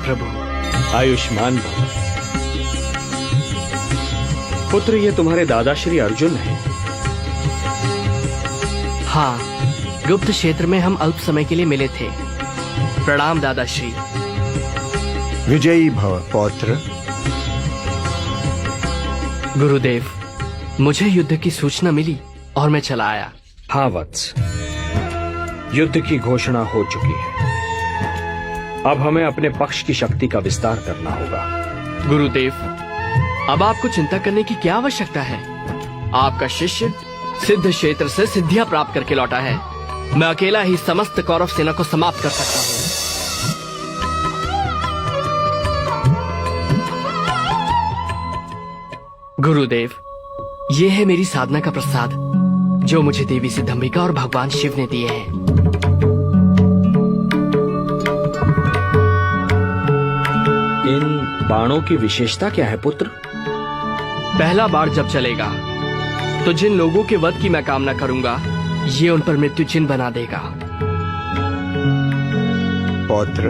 प्रभु। आयुष्मान भव। पुत्र, ये तुम्हारे दादा श्री अर्जुन हैं। हाँ, गुप्त क्षेत्र में हम अल्प समय के लिए मिले थे। प्रणाम दादाश्री। विजयी भव पौत्र। गुरुदेव, मुझे युद्ध की सूचना मिली और मैं चला आया। हाँ वत्स, युद्ध की घोषणा हो चुकी है। अब हमें अपने पक्ष की शक्ति का विस्तार करना होगा। गुरुदेव, अब आपको चिंता करने की क्या आवश्यकता है? आपका शिष्य सिद्ध क्षेत्र से सिद्धियां प्राप्त करके लौटा है। मैं अकेला ही समस्त कौरव सेना को समाप्त कर सकता हूँ। गुरुदेव, ये है मेरी साधना का प्रसाद जो मुझे देवी सिद्धंबिका और भगवान शिव ने दिए हैं। इन बाणों की विशेषता क्या है पुत्र? पहला बाण जब चलेगा तो जिन लोगों के वध की मैं कामना करूंगा, ये उन पर मृत्यु चिन्ह बना देगा। पौत्र,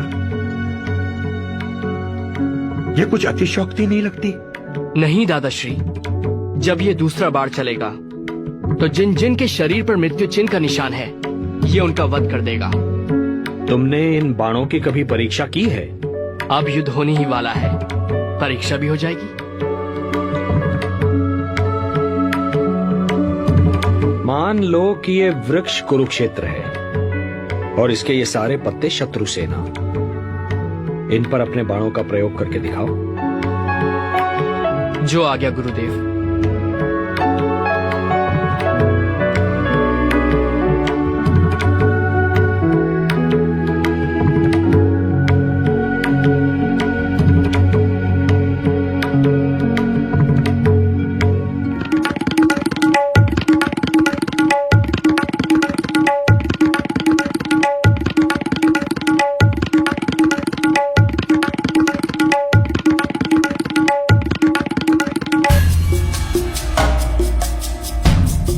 ये कुछ अतिशयोक्ति नहीं लगती? नहीं दादाश्री, जब ये दूसरा बाण चलेगा तो जिन जिन के शरीर पर मृत्यु चिन्ह का निशान है, ये उनका वध कर देगा। तुमने इन बाणों की कभी परीक्षा की है? अब युद्ध होने ही वाला है, परीक्षा भी हो जाएगी। मान लो कि ये वृक्ष कुरुक्षेत्र है और इसके ये सारे पत्ते शत्रु सेना। इन पर अपने बाणों का प्रयोग करके दिखाओ। जो आ गया गुरुदेव।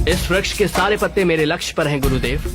इस वृक्ष के सारे पत्ते मेरे लक्ष्य पर हैं गुरुदेव।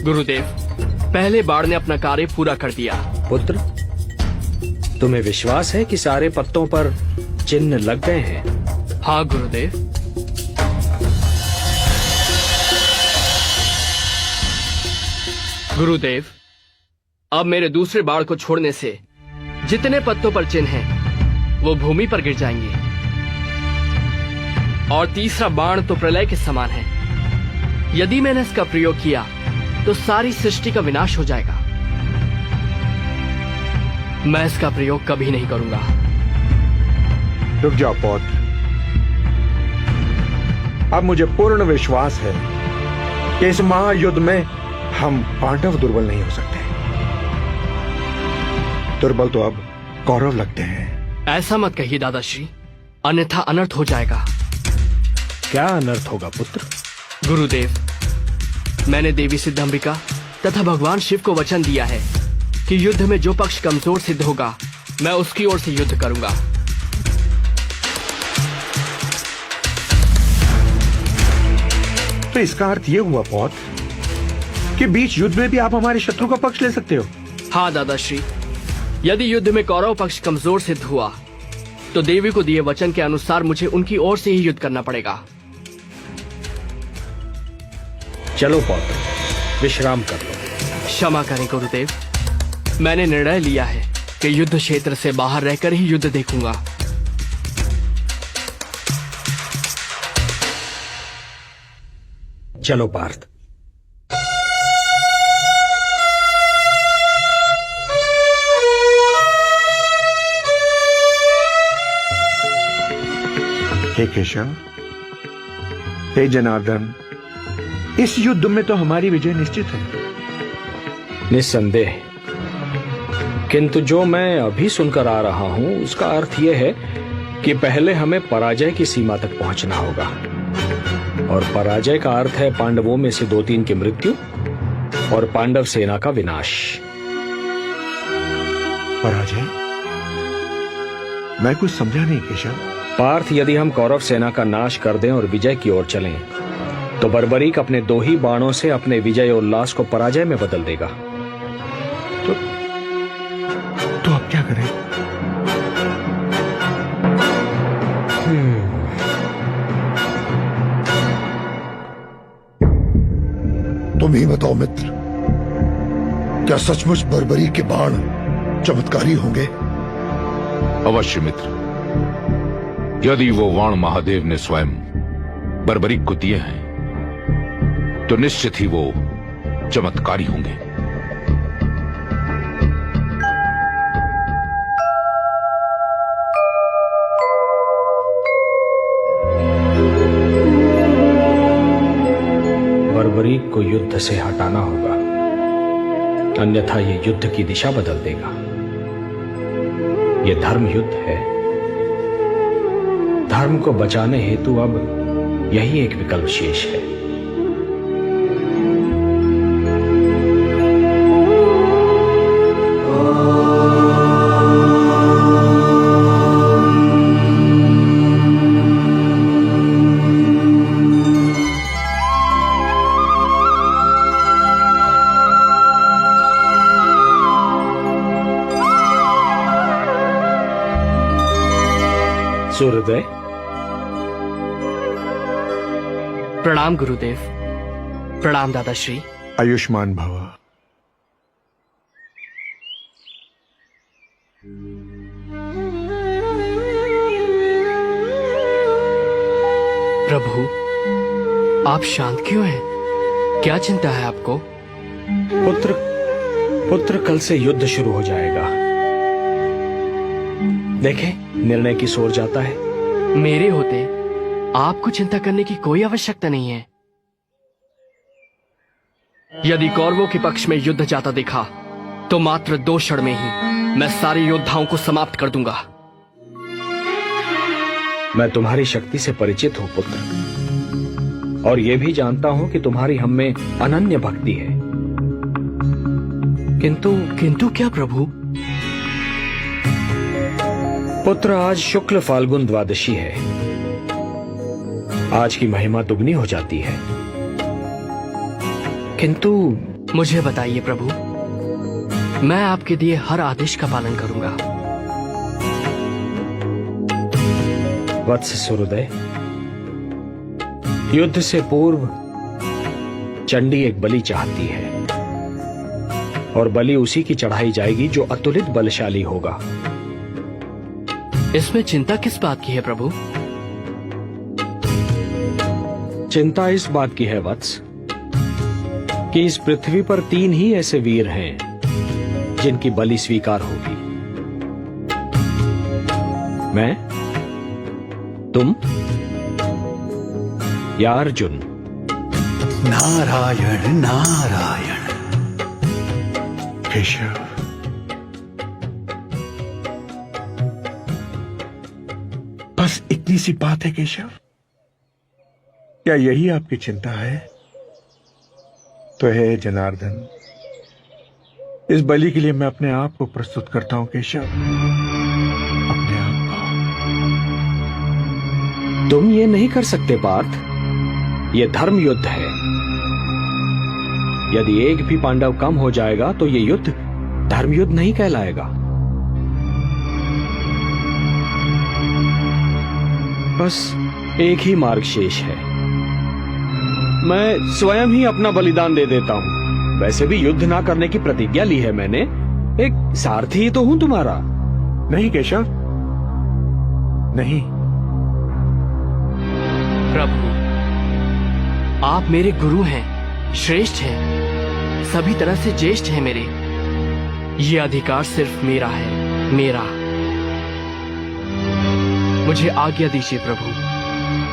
गुरुदेव, पहले बाण ने अपना कार्य पूरा कर दिया। पुत्र, तुम्हें विश्वास है कि सारे पत्तों पर चिन्ह लग गए हैं? हाँ गुरुदेव। गुरुदेव, अब मेरे दूसरे बाण को छोड़ने से जितने पत्तों पर चिन्ह हैं, वो भूमि पर गिर जाएंगे। और तीसरा बाण तो प्रलय के समान है। यदि मैंने इसका प्रयोग किया तो सारी सृष्टि का विनाश हो जाएगा। मैं इसका प्रयोग कभी नहीं करूंगा। रुक जाओ पौत्र। अब मुझे पूर्ण विश्वास है कि इस महायुद्ध में हम पांडव दुर्बल नहीं हो सकते। दुर्बल तो अब कौरव लगते हैं। ऐसा मत कहिए दादाश्री, अन्यथा अनर्थ हो जाएगा। क्या अनर्थ होगा पुत्र? गुरुदेव, मैंने देवी सिद्धंबिका तथा भगवान शिव को वचन दिया है कि युद्ध में जो पक्ष कमजोर सिद्ध होगा, मैं उसकी ओर से युद्ध करूंगा। तो इसका अर्थ यह हुआ पौत्र कि बीच युद्ध में भी आप हमारे शत्रु का पक्ष ले सकते हो? हाँ दादाश्री, यदि युद्ध में कौरव पक्ष कमजोर सिद्ध हुआ तो देवी को दिए वचन के अनुसार मुझे उनकी ओर से ही युद्ध करना पड़ेगा। चलो पौत्र, विश्राम कर लो। क्षमा करें गुरुदेव, मैंने निर्णय लिया है कि युद्ध क्षेत्र से बाहर रहकर ही युद्ध देखूंगा। चलो पार्थ। हे केशव, हे जनार्दन, इस युद्ध में तो हमारी विजय निश्चित है। निस्संदेह, किंतु जो मैं अभी सुनकर आ रहा हूं उसका अर्थ यह है कि पहले हमें पराजय की सीमा तक पहुंचना होगा, और पराजय का अर्थ है पांडवों में से 2-3 की मृत्यु और पांडव सेना का विनाश। पराजय? मैं कुछ समझा नहीं केशव। पार्थ, यदि हम कौरव सेना का नाश कर दें और विजय की ओर चलें, तो बर्बरीक अपने 2 ही बाणों से अपने विजय उल्लास को पराजय में बदल देगा। तो अब क्या करें? तुम ही बताओ मित्र, क्या सचमुच बर्बरी के बाण चमत्कारी होंगे? अवश्य मित्र, यदि वो वाण महादेव ने स्वयं बर्बरीक को दिए हैं तो निश्चित ही वो चमत्कारी होंगे। बर्बरीक को युद्ध से हटाना होगा, अन्यथा ये युद्ध की दिशा बदल देगा। ये धर्म युद्ध है। धर्म को बचाने हेतु अब यही एक विकल्प शेष है। सूर्योदय, प्रणाम गुरुदेव। प्रणाम दादाश्री। आयुष्मान भव। प्रभु, आप शांत क्यों हैं? क्या चिंता है आपको? पुत्र, कल से युद्ध शुरू हो जाएगा। देखें, निर्णय की ओर जाता है। मेरे होते आपको चिंता करने की कोई आवश्यकता नहीं है। यदि कौरवों के पक्ष में युद्ध जाता दिखा तो मात्र 2 क्षण में ही मैं सारे योद्धाओं को समाप्त कर दूंगा। मैं तुम्हारी शक्ति से परिचित हूं पुत्र, और यह भी जानता हूं कि तुम्हारी हम में अनन्य भक्ति है। किंतु क्या प्रभु? पुत्र, आज शुक्ल फाल्गुन द्वादशी है। आज की महिमा दुगनी हो जाती है। किंतु मुझे बताइए प्रभु, मैं आपके दिए हर आदेश का पालन करूंगा। वत्स सूर्योदय, युद्ध से पूर्व चंडी एक बलि चाहती है, और बलि उसी की चढ़ाई जाएगी जो अतुलित बलशाली होगा। इसमें चिंता किस बात की है प्रभु? चिंता इस बात की है वत्स कि इस पृथ्वी पर 3 ही ऐसे वीर हैं जिनकी बलि स्वीकार होगी। मैं, तुम या अर्जुन। नारायण नारायण। केशव, बस इतनी सी बात है केशव? क्या यही आपकी चिंता है? तो है जनार्दन, इस बलि के लिए मैं अपने आप को प्रस्तुत करता हूं केशव, अपने आप को। तुम ये नहीं कर सकते पार्थ, ये धर्म युद्ध है। यदि एक भी पांडव कम हो जाएगा तो ये युद्ध धर्म युद्ध नहीं कहलाएगा। बस एक ही मार्ग शेष है। मैं स्वयं ही अपना बलिदान दे देता हूं। वैसे भी युद्ध ना करने की प्रतिज्ञा ली है मैंने। एक सारथी ही तो हूं तुम्हारा। नहीं केशव, नहीं। प्रभु, आप मेरे गुरु हैं, श्रेष्ठ हैं, सभी तरह से ज्येष्ठ हैं मेरे। ये अधिकार सिर्फ मेरा है, मेरा। मुझे आज्ञा दीजिए प्रभु,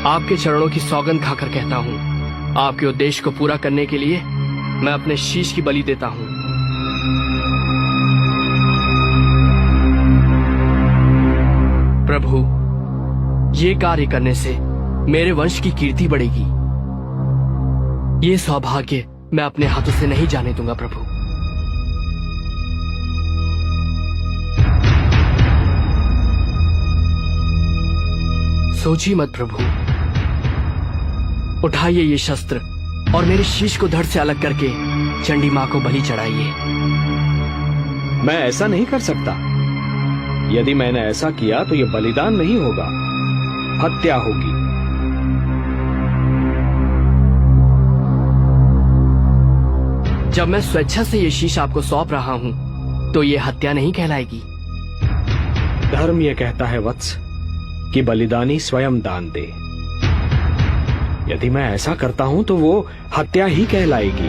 आपके चरणों की सौगंध खाकर कहता हूँ, आपके उद्देश्य को पूरा करने के लिए मैं अपने शीश की बलि देता हूँ। प्रभु, ये कार्य करने से मेरे वंश की कीर्ति बढ़ेगी। ये सौभाग्य मैं अपने हाथों से नहीं जाने दूंगा प्रभु। सोचिए मत प्रभु, उठाइए ये शस्त्र और मेरे शीश को धड़ से अलग करके चंडी मां को बलि चढ़ाइए। मैं ऐसा नहीं कर सकता। यदि मैंने ऐसा किया तो यह बलिदान नहीं होगा, हत्या होगी। जब मैं स्वेच्छा से ये शीश आपको सौंप रहा हूं तो ये हत्या नहीं कहलाएगी। धर्म यह कहता है वत्स कि बलिदानी स्वयं दान दे। यदि मैं ऐसा करता हूं तो वो हत्या ही कहलाएगी।